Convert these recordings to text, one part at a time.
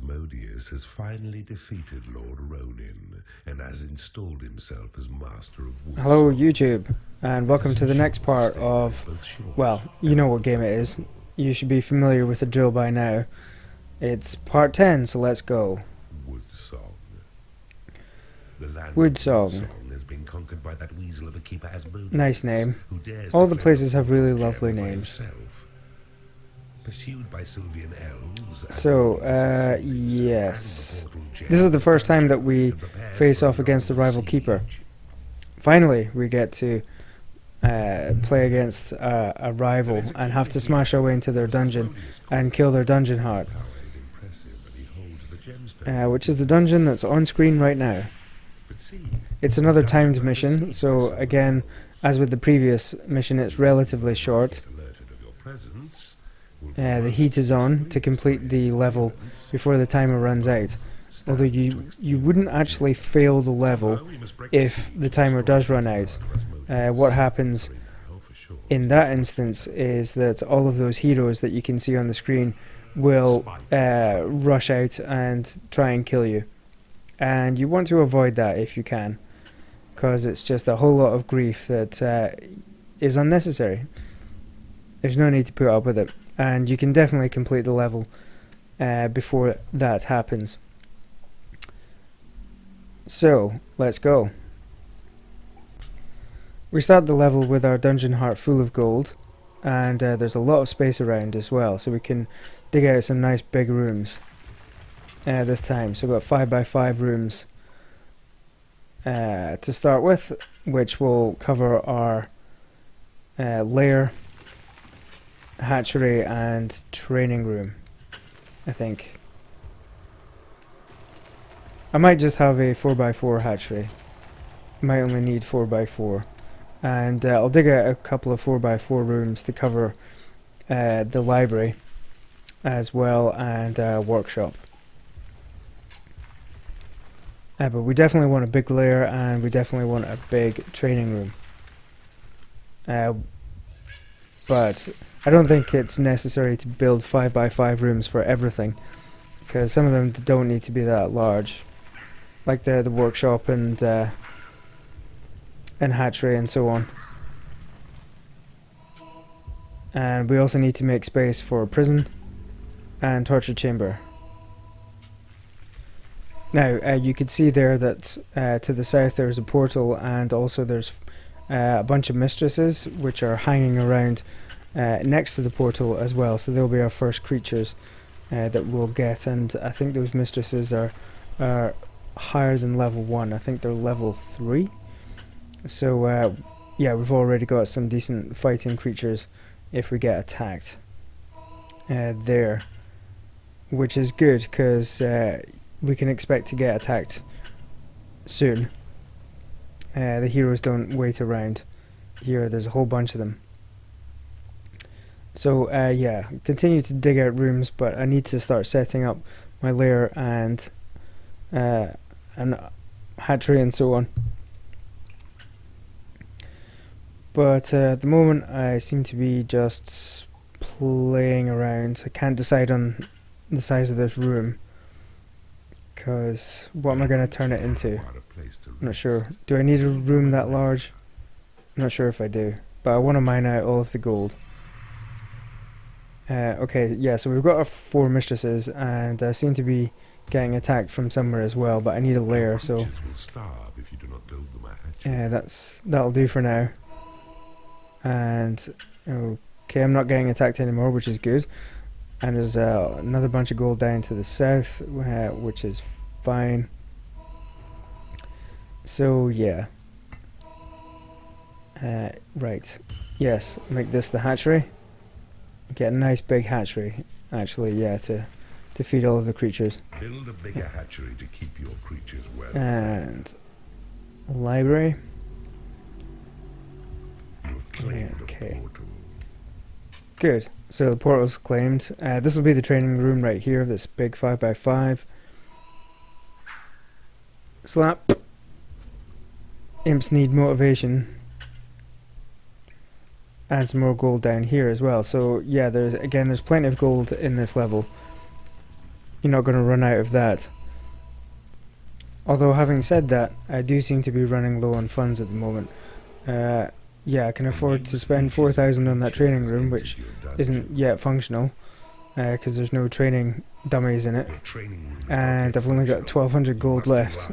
Asmodeus has finally defeated Lord Ronin and has installed himself as master of Woodsong. Hello YouTube, and welcome to the next part of, well, you know what game it is. You should be familiar with the drill by now. It's part 10, so let's go. Woodsong. The land Woodsong. of Woodsong has been conquered by that weasel of a keeper Asmodeus. Nice name. Who dares All to the claim places have really the lovely gem for names. himself. Pursued by Sylvian elves, So, yes. This is the first time that we face off against the rival keeper. Finally, we get to play against a rival and have to smash our way into their dungeon and kill their dungeon heart, which is the dungeon that's on screen right now. It's another timed mission, so again, as with the previous mission, it's relatively short. The heat is on to complete the level before the timer runs out. Although you wouldn't actually fail the level if the timer does run out. What happens in that instance is that all of those heroes that you can see on the screen will rush out and try and kill you. And you want to avoid that if you can, because it's just a whole lot of grief that is unnecessary. There's no need to put up with it. And you can definitely complete the level before that happens. So, let's go. We start the level with our dungeon heart full of gold, and there's a lot of space around as well, so we can dig out some nice big rooms this time. So we've got 5x5 rooms to start with, which will cover our lair, hatchery and training room, I think. I might just have a 4x4 hatchery. Might only need 4x4. And I'll dig out a couple of 4x4 rooms to cover the library as well, and workshop. But we definitely want a big lair, and we definitely want a big training room. But I don't think it's necessary to build 5x5 rooms for everything, because some of them don't need to be that large, like the workshop and hatchery and so on. And we also need to make space for prison and torture chamber. Now you could see there that to the south there's a portal, and also there's a bunch of mistresses which are hanging around next to the portal as well, so they'll be our first creatures that we'll get. And I think those mistresses are higher than level 1. I think they're level 3. So yeah, we've already got some decent fighting creatures if we get attacked there, which is good, because we can expect to get attacked soon. The heroes don't wait around here. There's a whole bunch of them. So yeah, continue to dig out rooms, but I need to start setting up my lair and hatchery and so on. But at the moment I seem to be just playing around. I can't decide on the size of this room, because what am I going to turn it into? I'm not sure. Do I need a room that large? I'm not sure if I do, but I want to mine out all of the gold. Okay, yeah, so we've got our 4 mistresses, and I seem to be getting attacked from somewhere as well, but I need a lair, so that'll do for now. And okay, I'm not getting attacked anymore, which is good. And there's another bunch of gold down to the south, which is fine. So yeah, right, yes, make this the hatchery. Get a nice big hatchery, actually, yeah, to feed all of the creatures. Build a bigger hatchery to keep your creatures well. And a library. Okay. Good. So the portal's claimed. This will be the training room right here. This big 5x5. Slap. Imps need motivation. And some more gold down here as well. So yeah, there's plenty of gold in this level. you're not going to run out of that. Although having said that, I do seem to be running low on funds at the moment. Yeah, I can afford to spend 4,000 on that training room, which isn't yet functional, because there's no training dummies in it, and I've only got 1,200 gold left.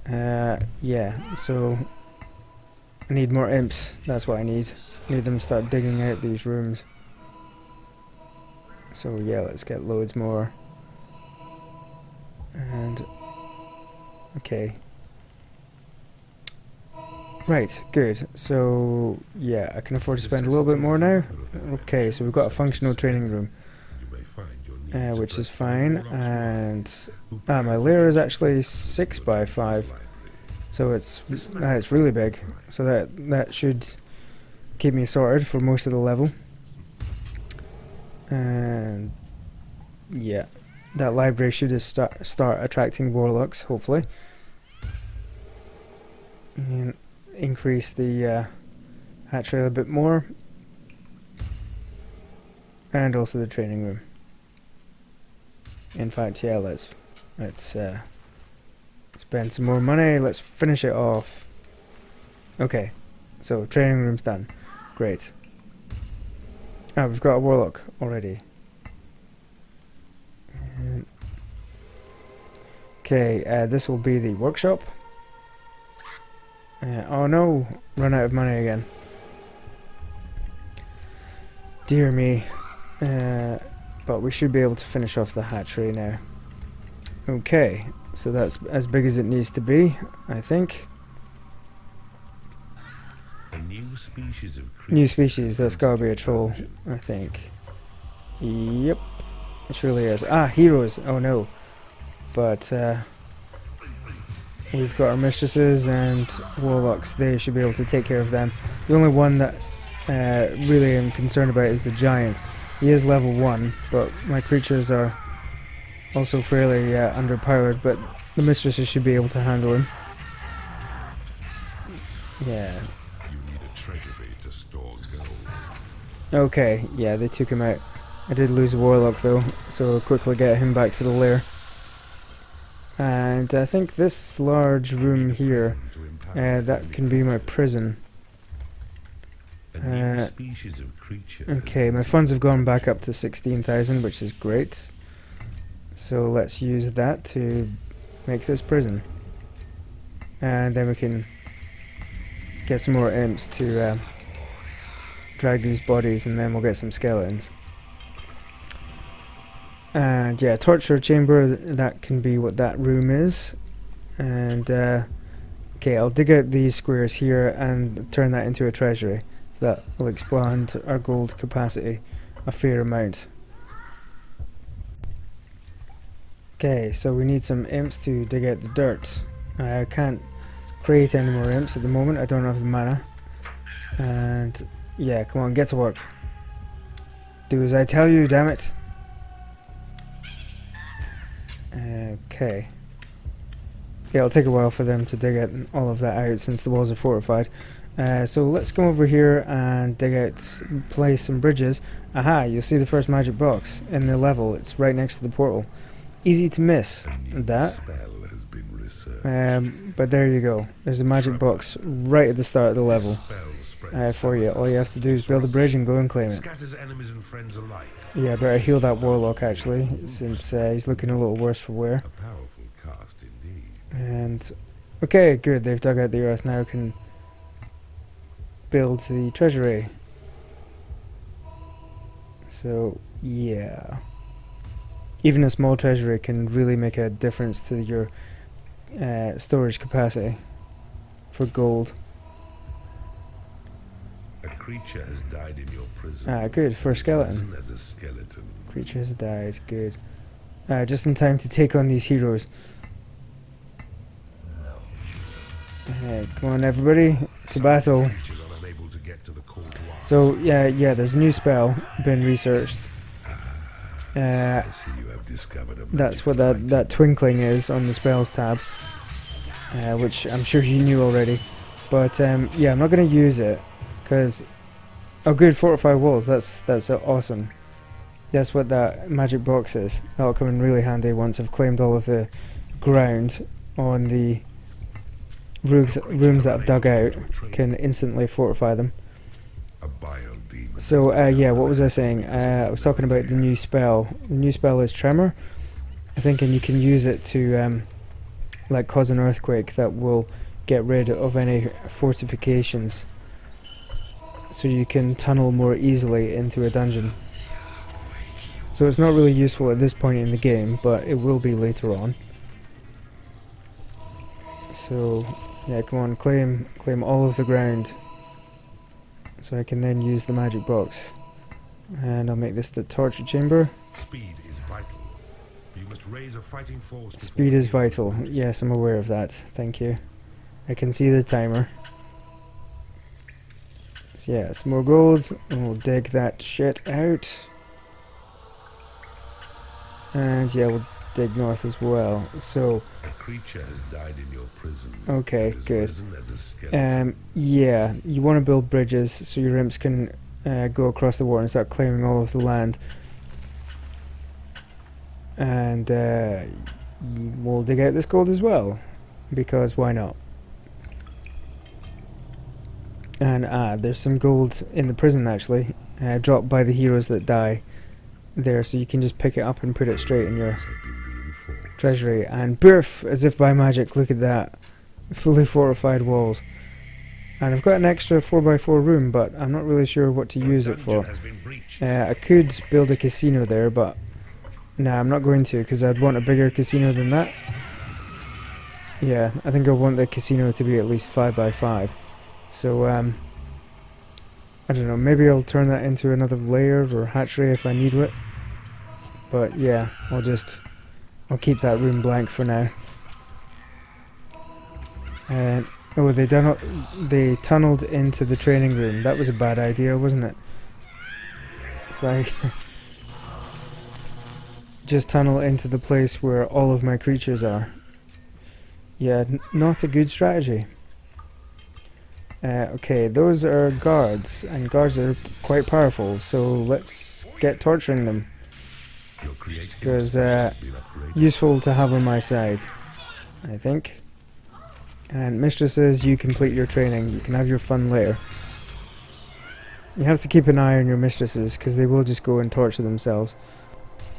Yeah, so I need more imps, that's what I need. I need them to start digging out these rooms. So yeah, let's get loads more. And okay. Right, good. So yeah, I can afford to spend a little bit more now. Okay, so we've got a functional training room, which is fine. And my lair is actually 6 by 5, so it's really big. So that should keep me sorted for most of the level. And yeah, that library should just start attracting warlocks, hopefully. And increase the hatchery a bit more, and also the training room. In fact, yeah, let's spend some more money. Let's finish it off. Okay, so training room's done. Great. We've got a warlock already. Okay, this will be the workshop. Oh no, run out of money again. Dear me. But we should be able to finish off the hatchery now. Okay, so that's as big as it needs to be, I think. A new species of New species, that's gotta be a troll, I think. Yep, it surely is. Ah, heroes, oh no. But, we've got our mistresses and warlocks, they should be able to take care of them. The only one that really I'm concerned about is the giant. He is level 1, but my creatures are also fairly underpowered, but the mistresses should be able to handle him. Yeah. You need a treasury to store gold. Okay, yeah, they took him out. I did lose a warlock though, so I'll quickly get him back to the lair. And I think this large room here, that can be my prison. Okay, my funds have gone back up to 16,000, which is great. So let's use that to make this prison. And then we can get some more imps to drag these bodies, and then we'll get some skeletons. And yeah, torture chamber, that can be what that room is. And okay, I'll dig out these squares here and turn that into a treasury. So that will expand our gold capacity a fair amount. Okay, so we need some imps to dig out the dirt. I can't create any more imps at the moment, I don't have the mana. And yeah, come on, get to work. Do as I tell you, damn it. Okay. Yeah, it'll take a while for them to dig out all of that out since the walls are fortified. So let's come over here and dig out, place some bridges. Aha, you'll see the first magic box in the level. It's right next to the portal. Easy to miss that. But there you go. There's a magic box right at the start of the level for you. All you have to do is build a bridge and go and claim it. Yeah, I better heal that warlock actually, since he's looking a little worse for wear. And okay, good. They've dug out the earth. Now we can build the treasury. So yeah, even a small treasury can really make a difference to your storage capacity for gold. A creature has died in your prison. Ah, good, for a skeleton. As a skeleton. Creature has died, good. Just in time to take on these heroes. Come on everybody, to battle. So yeah, there's a new spell been researched. That's what that twinkling is on the spells tab, which I'm sure you knew already. But yeah, I'm not going to use it because good, fortified walls. That's awesome. That's what that magic box is. That'll come in really handy once I've claimed all of the ground on the rooms that I've dug out. Can instantly fortify them. So yeah, what was I saying? I was talking about the new spell. The new spell is Tremor, I think, and you can use it to like cause an earthquake that will get rid of any fortifications, so you can tunnel more easily into a dungeon. So it's not really useful at this point in the game, but it will be later on. So yeah, come on, claim all of the ground, so I can then use the magic box. And I'll make this the torture chamber. Speed is vital. You must raise a fighting force. Speed is vital. Yes, I'm aware of that. Thank you. I can see the timer. So yeah, some more gold, and we'll dig that shit out. And yeah, we'll dig north as well. So a creature has died in your prison. okay, good. As a skeleton. Yeah, you want to build bridges so your imps can go across the water and start claiming all of the land. And we'll dig out this gold as well, because why not? And there's some gold in the prison actually, dropped by the heroes that die there, so you can just pick it up and put it straight in your treasury. And poof, as if by magic, look at that, fully fortified walls. And I've got an extra 4x4 room, but I'm not really sure what to use it for. I could build a casino there, but nah, I'm not going to, because I'd want a bigger casino than that. Yeah, I think I want the casino to be at least 5x5. So I don't know, maybe I'll turn that into another lair or hatchery if I need it. But yeah, I'll keep that room blank for now. And oh, they tunneled into the training room. That was a bad idea, wasn't it? It's like just tunnel into the place where all of my creatures are. Yeah, not a good strategy. Okay, those are guards, and guards are quite powerful, so let's get torturing them. Because useful to have on my side, I think. And mistresses, you complete your training, you can have your fun later. You have to keep an eye on your mistresses, because they will just go and torture themselves.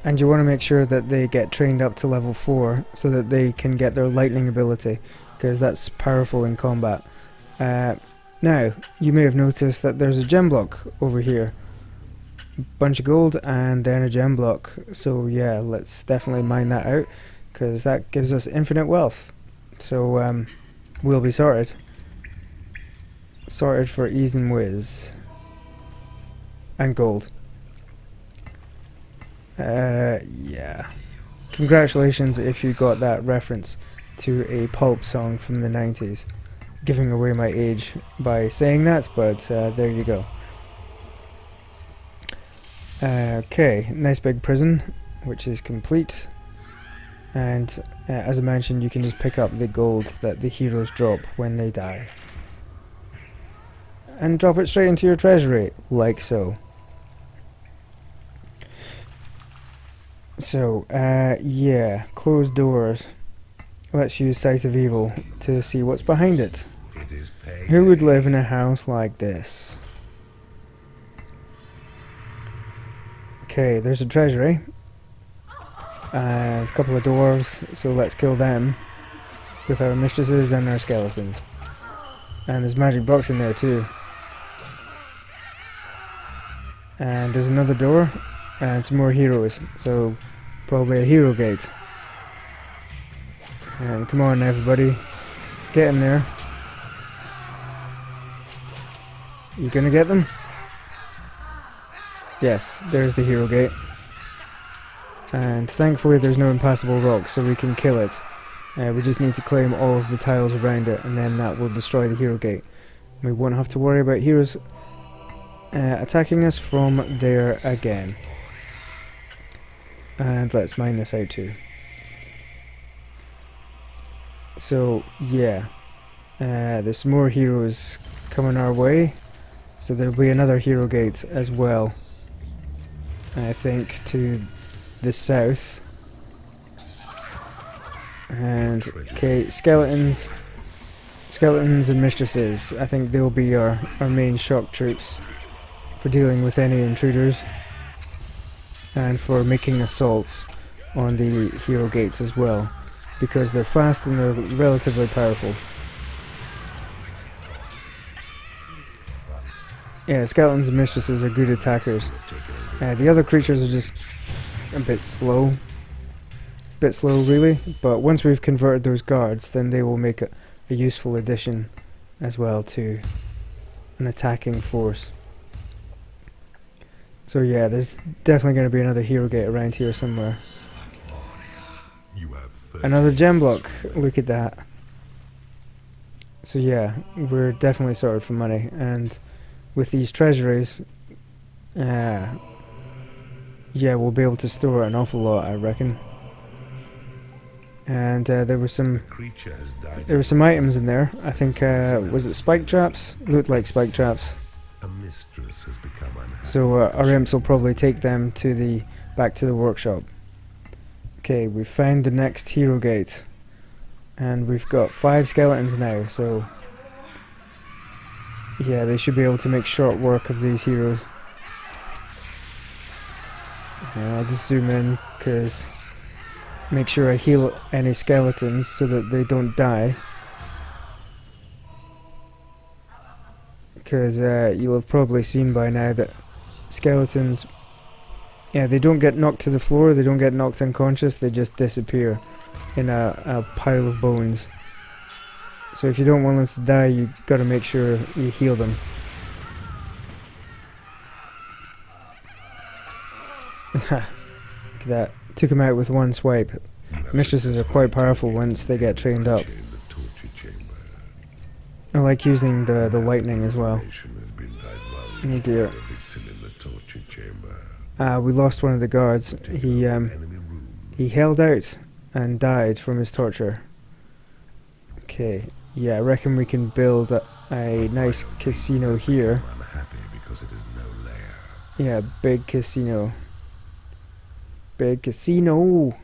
And you want to make sure that they get trained up to level 4, so that they can get their lightning ability, because that's powerful in combat. Now, you may have noticed that there's a gem block over here. Bunch of gold and then a gem block. So yeah, let's definitely mine that out, because that gives us infinite wealth. So we'll be sorted. Sorted for ease and whiz. And gold. Yeah. Congratulations if you got that reference to a pulp song from the 90s. Giving away my age by saying that, but there you go. Okay, nice big prison, which is complete. And as I mentioned, you can just pick up the gold that the heroes drop when they die. And drop it straight into your treasury, like so. So, yeah, closed doors. Let's use Sight of Evil to see what's behind it. Who would live in a house like this? Okay, there's a treasury. There's a couple of dwarves, so let's kill them with our mistresses and our skeletons. And there's a magic box in there too. And there's another door and some more heroes, so probably a hero gate. And come on everybody, get in there. You gonna get them? Yes, there's the hero gate. And thankfully there's no impassable rock, so we can kill it. We just need to claim all of the tiles around it, and then that will destroy the hero gate. We won't have to worry about heroes attacking us from there again. And let's mine this out too. So yeah, there's some more heroes coming our way, so there'll be another hero gate as well. I think, to the south. And, okay, skeletons and mistresses. I think they'll be our main shock troops for dealing with any intruders and for making assaults on the hero gates as well, because they're fast and they're relatively powerful. Yeah, skeletons and mistresses are good attackers. The other creatures are just a bit slow. Really, but once we've converted those guards, then they will make a useful addition as well to an attacking force. So yeah, there's definitely going to be another hero gate around here somewhere. Another gem block, look at that. So yeah, we're definitely sorted for money, and with these treasuries, yeah, we'll be able to store an awful lot, I reckon. And there were some items in there. I think was it spike traps? Looked like spike traps. So our imps will probably take them to back to the workshop. Okay, we've found the next hero gate, and we've got 5 skeletons now. So yeah, they should be able to make short work of these heroes. I'll just zoom in because. Make sure I heal any skeletons so that they don't die. Because you'll have probably seen by now that skeletons, yeah, they don't get knocked to the floor, they don't get knocked unconscious, they just disappear in a pile of bones. So if you don't want them to die, you gotta make sure you heal them. Look at that. Took him out with one swipe. Mistresses are quite powerful once they get trained up. I like using the lightning as well. Oh dear. We lost one of the guards. He held out and died from his torture. Okay, yeah, I reckon we can build a nice casino here. Yeah, big casino. Big casino.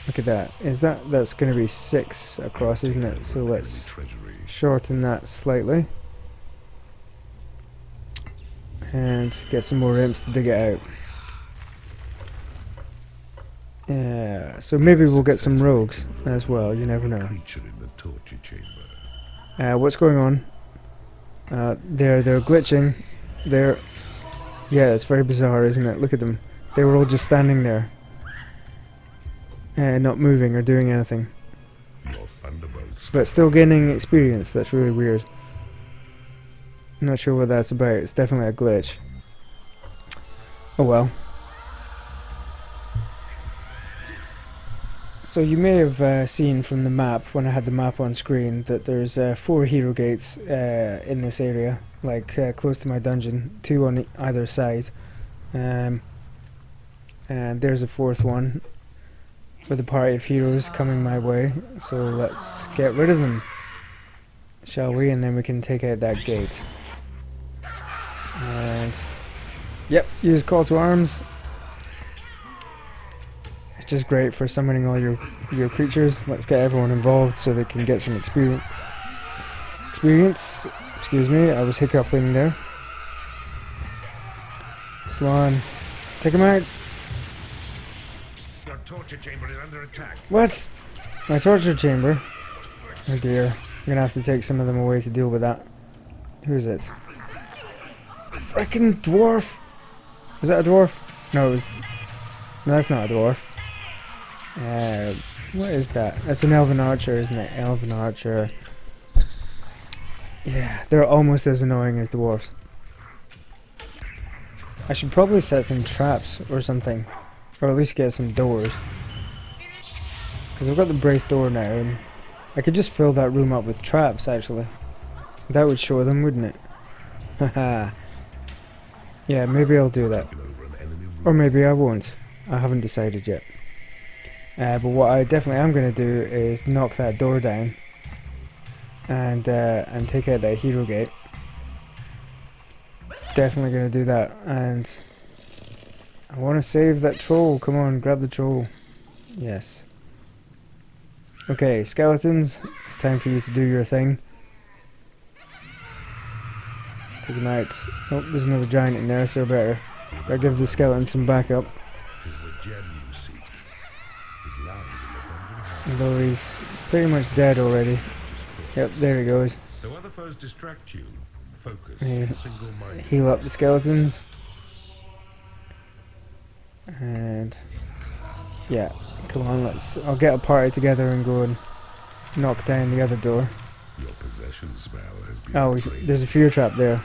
Look at that. That's going to be 6 across, isn't it? So let's shorten that slightly. And get some more imps to dig it out. So maybe we'll get some rogues as well, you never know. What's going on? They're glitching. Yeah, it's very bizarre, isn't it? Look at them. They were all just standing there. Not moving or doing anything. But still gaining experience. That's really weird. I'm not sure what that's about. It's definitely a glitch. Oh well. So you may have seen from the map, when I had the map on screen, that there's 4 hero gates in this area. Like close to my dungeon, 2 on either side, and there's a 4th one with a party of heroes coming my way. So let's get rid of them, shall we? And then we can take out that gate. And yep, use call to arms. It's just great for summoning all your creatures. Let's get everyone involved so they can get some experience. Excuse me, I was hiccuping there. Come on. Take him out. Your torture chamber is under attack. What? My torture chamber? Oh dear. I'm gonna have to take some of them away to deal with that. Who is it? Frickin' dwarf! Was that a dwarf? No, it was... No, that's not a dwarf. What is that? That's an elven archer, isn't it? Elven archer. Yeah, they're almost as annoying as dwarves. I should probably set some traps or something. Or at least get some doors. Because I've got the braced door now, and I could just fill that room up with traps, actually. That would show them, wouldn't it? Haha. Yeah, maybe I'll do that. Or maybe I won't. I haven't decided yet. But what I definitely am going to do is knock that door down. And take out that hero gate. definitely going to do that. And I want to save that troll. Come on, grab the troll. Yes. Okay, skeletons. Time for you to do your thing. Take them out. Oh, there's another giant in there, so better give the skeleton some backup. Although he's pretty much dead already. Yep, there he goes. Though other foes distract you, focus single-minded. Heal up the skeletons. And yeah, come on, I'll get a party together and go and knock down the other door. Your possession spell has been there's a fear trap there.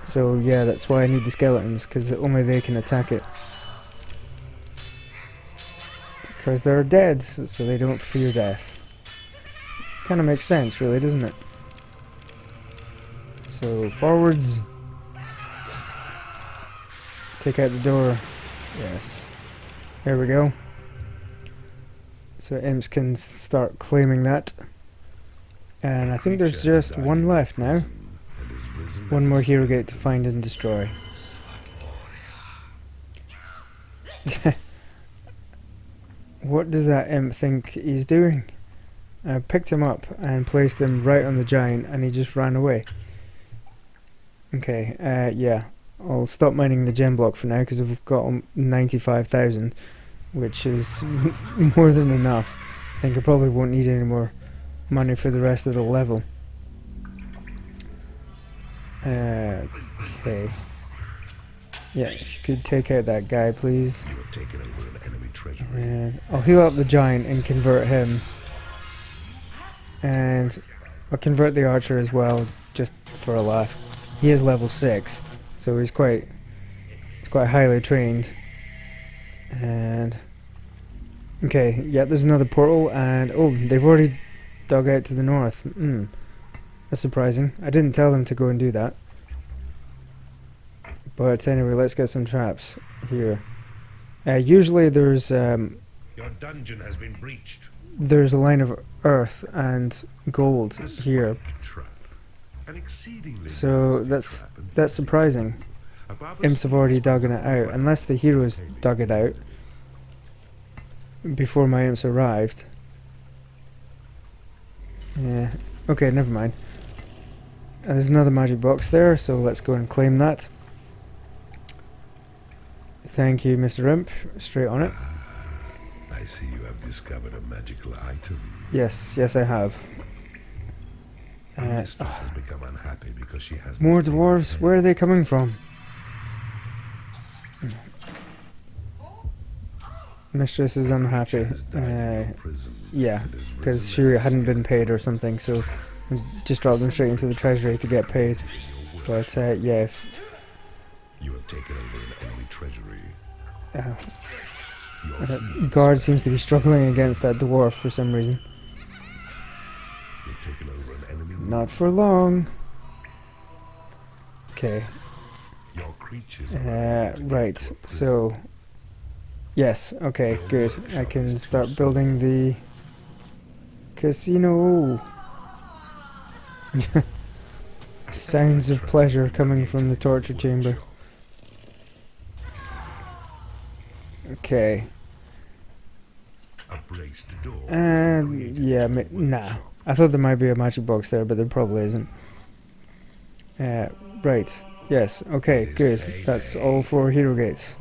So yeah, that's why I need the skeletons, because only they can attack it. Because they're dead, so they don't fear death. Kind of makes sense, really, doesn't it? So, forwards. Take out the door. Yes. There we go. So imps can start claiming that. And I think there's just one left now. One more hero gate to find and destroy. What does that imp think he's doing? I picked him up and placed him right on the giant and he just ran away. Okay, yeah. I'll stop mining the gem block for now because I've got 95,000, which is more than enough. I think I probably won't need any more money for the rest of the level. Okay. Yeah, if you could take out that guy, please. You have taken over an enemy treasury. And I'll heal up the giant and convert him. And I'll convert the archer as well, just for a laugh. He is level 6, so he's quite highly trained. And okay, yeah, there's another portal, and oh, they've already dug out to the north. That's surprising. I didn't tell them to go and do that. But anyway, let's get some traps here. Usually there's Your dungeon has been breached. There's a line of earth and gold here. So that's surprising. Imps have already dug it out, unless the heroes dug it out before my imps arrived. Yeah. Okay, never mind. There's another magic box there, so let's go and claim that. Thank you, Mr. Imp. Straight on it. I see you have discovered a magical item. Yes, yes I have. Our mistress has become unhappy because she has more dwarves? Where are they coming from? Mistress is unhappy. Yeah, because she hadn't been paid or something, so just dropped them straight into the treasury to get paid. But yeah, if you have taken over an enemy treasury. Guard seems to be struggling against that dwarf for some reason. You've taken over an enemy. Not for long. Okay. Your creatures right, so yes, okay, good. I can start building the casino. Sounds of pleasure coming from the torture chamber. Okay. A braced door. And yeah, nah. I thought there might be a magic box there, but there probably isn't. Right. Yes. Okay. Good. That's all 4 hero gates,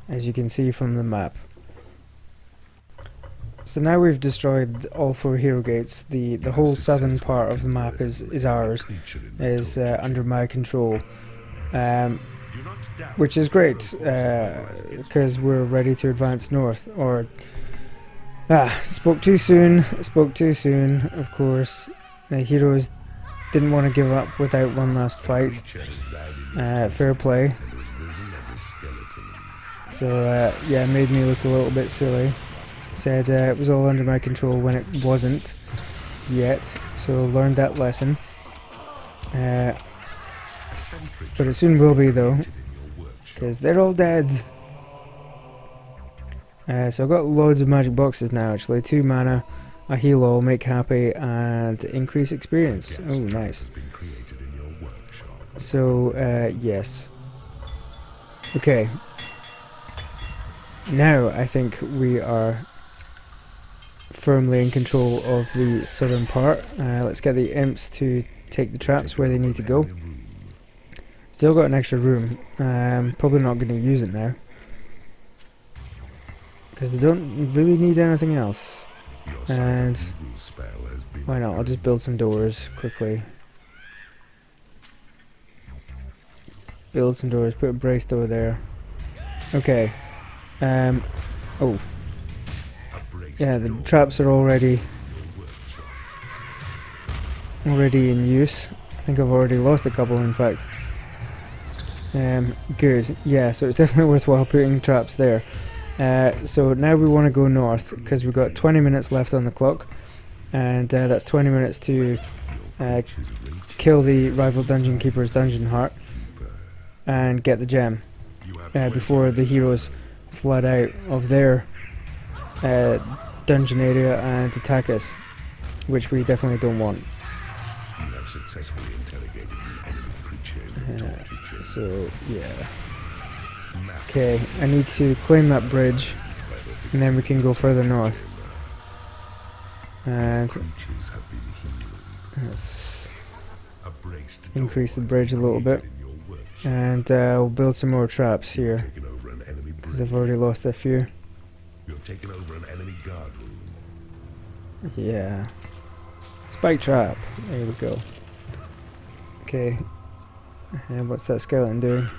as you can see from the map. So now we've destroyed all 4 hero gates. The whole southern part of the map is ours, is under my control. Which is great, because we're ready to advance north. Or spoke too soon, of course. The heroes didn't want to give up without one last fight. Fair play. So yeah, it made me look a little bit silly. Said it was all under my control when it wasn't yet, so learned that lesson. But it soon will be though, because they're all dead. So I've got loads of magic boxes now actually. 2 mana, a heal all, make happy, and increase experience. Oh nice. So, yes. Okay. Now I think we are firmly in control of the southern part. Let's get the imps to take the traps where they need to go. Still got an extra room. Probably not going to use it now, because they don't really need anything else. And why not? I'll just build some doors quickly. Build some doors, put a brace door there. Okay. Oh. Yeah, the traps are already in use. I think I've already lost a couple, in fact. Good. Yeah, so it's definitely worthwhile putting traps there. So now we want to go north, because we've got 20 minutes left on the clock, and that's 20 minutes to kill the rival dungeon keeper's dungeon heart and get the gem before the heroes flood out of their dungeon area and attack us, which we definitely don't want. You have successfully interrogated the enemy creature. So yeah. Okay, I need to claim that bridge, and then we can go further north. And let's increase the bridge a little bit, and we'll build some more traps here, because I've already lost a few. You've taken over an enemy guard room. Yeah. Spike trap. There we go. Okay. And what's that skeleton doing?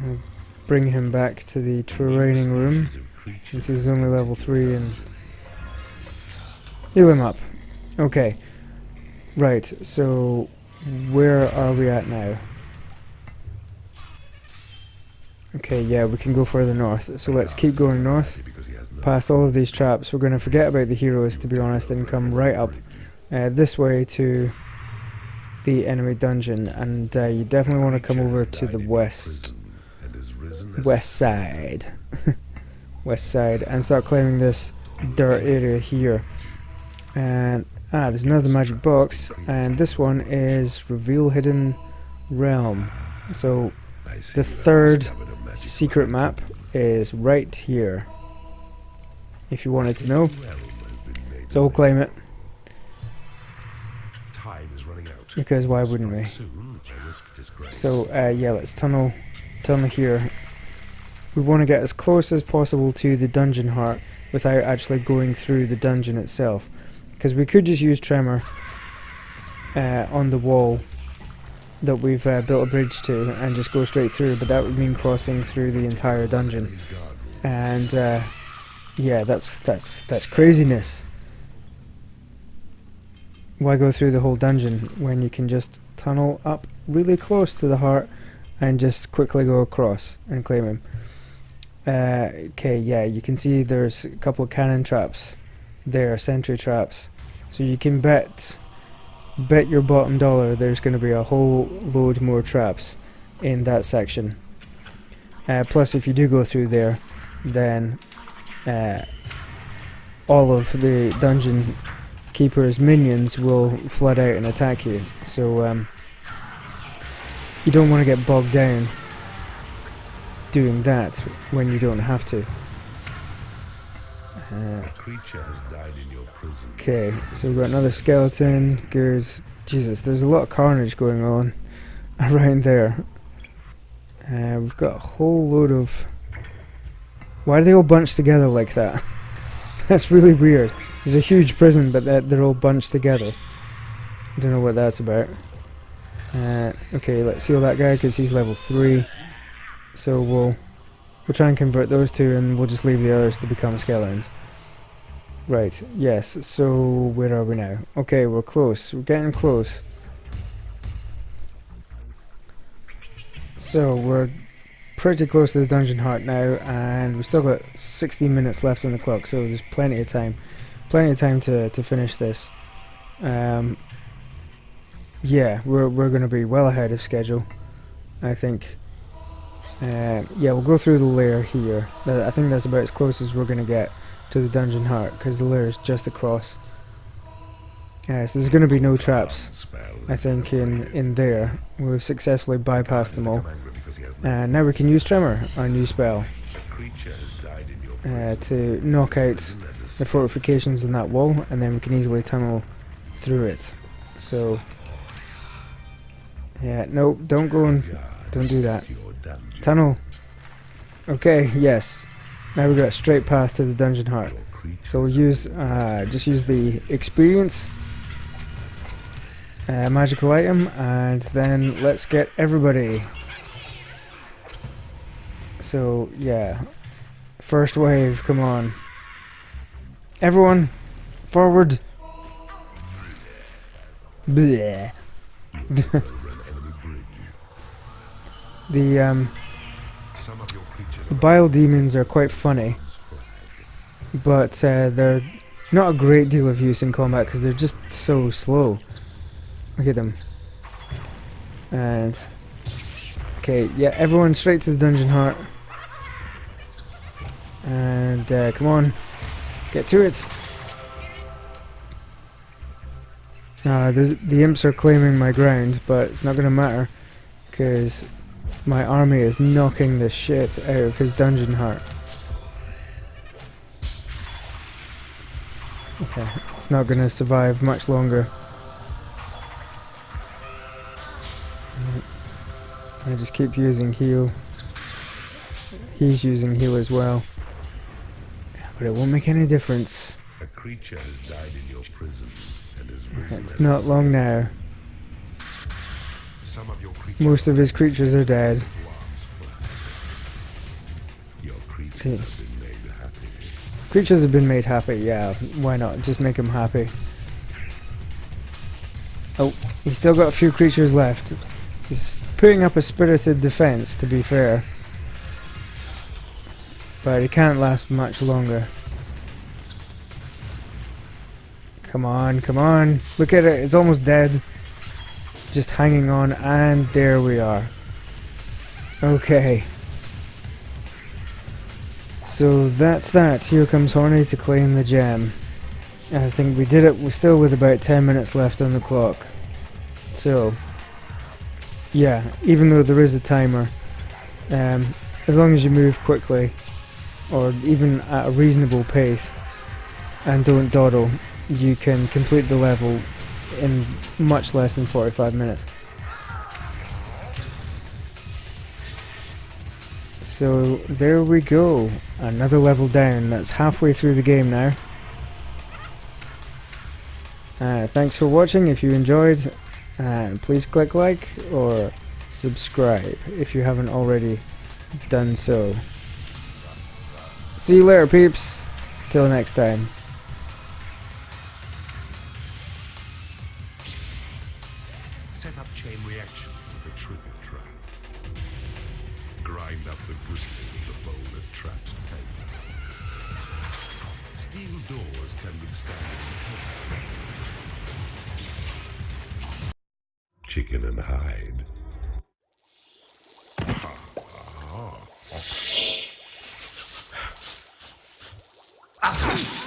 I'll bring him back to the training room. This is only level 3 and heal him up. Okay. Right, so where are we at now? Okay, yeah, we can go further north. So let's keep going north, past all of these traps. We're going to forget about the heroes, to be honest, and come right up this way to the enemy dungeon. And you definitely want to come over to the west side. West side, and start claiming this dirt area here. And there's another magic box, and this one is Reveal Hidden Realm. So the third secret map is right here, if you wanted to know. So we'll claim it, because why wouldn't we? So yeah, let's tunnel here. We want to get as close as possible to the dungeon heart without actually going through the dungeon itself, because we could just use Tremor on the wall that we've built a bridge to and just go straight through, but that would mean crossing through the entire dungeon, and yeah, that's craziness. Why go through the whole dungeon when you can just tunnel up really close to the heart and just quickly go across and claim him? Okay, yeah, you can see there's a couple of cannon traps there, sentry traps, so you can bet your bottom dollar there's going to be a whole load more traps in that section. Plus, if you do go through there, then all of the dungeon keeper's minions will flood out and attack you, so you don't want to get bogged down doing that when you don't have to. Okay, so we've got another skeleton. Jesus, there's a lot of carnage going on around there. We've got a whole load of... Why are they all bunched together like that? That's really weird. There's a huge prison, but they're all bunched together. I don't know what that's about. Okay, let's heal that guy because he's level 3. So we'll try and convert those two, and we'll just leave the others to become skeletons. Right, yes, so where are we now? Okay, we're close. We're getting close. So we're pretty close to the dungeon heart now, and we've still got 60 minutes left on the clock, so there's plenty of time. Plenty of time to finish this. Yeah, we're going to be well ahead of schedule, I think. Yeah, we'll go through the lair here. I think that's about as close as we're going to get to the dungeon heart, because the lair is just across. So there's going to be no traps, Spell. I think, in there. We've successfully bypassed them all. Become angry because he has no And now we can use Tremor, our new spell, creature has died in your prison. to knock out Prison as a the fortifications in that wall, and then we can easily tunnel through it. So, yeah, no, don't go and don't do that. your dungeon. Tunnel. Okay, yes. Now we've got a straight path to the dungeon heart. Your creature So we'll use, just use the experience magical item, and then let's get everybody. So, yeah. First wave, come on. Everyone, forward. Bleh. over an enemy bridge. The Some of your creatures the bile demons are quite funny, but they're not a great deal of use in combat because they're just so slow. Look at them. And okay, yeah, everyone straight to the dungeon heart. And come on, get to it. The imps are claiming my ground, but it's not going to matter because my army is knocking the shit out of his dungeon heart. Okay, it's not going to survive much longer. I just keep using heal. He's using heal as well. But it won't make any difference. A creature has died in your prison and has risen It's as not a long now. Some of your creatures Most of his creatures are dead. Your creatures have been made happy. Creatures have been made happy, yeah. Why not? Just make them happy. Oh, he's still got a few creatures left. He's putting up a spirited defense, to be fair. But it can't last much longer. Come on, come on. Look at it, it's almost dead. Just hanging on, and there we are. Okay. So that's that. Here comes Horny to claim the gem. I think we did it. We're still with about 10 minutes left on the clock. So, yeah, even though there is a timer, as long as you move quickly, or even at a reasonable pace, and don't dawdle, you can complete the level in much less than 45 minutes. So there we go, another level down. That's halfway through the game now. Thanks for watching. If you enjoyed, please click like or subscribe if you haven't already done so. See you later, peeps. Till next time. Set up chain reaction with a trigger trap. Grind up the goodness with a bowl of trapped paper. Steel doors can withstand chicken and hide. Ah.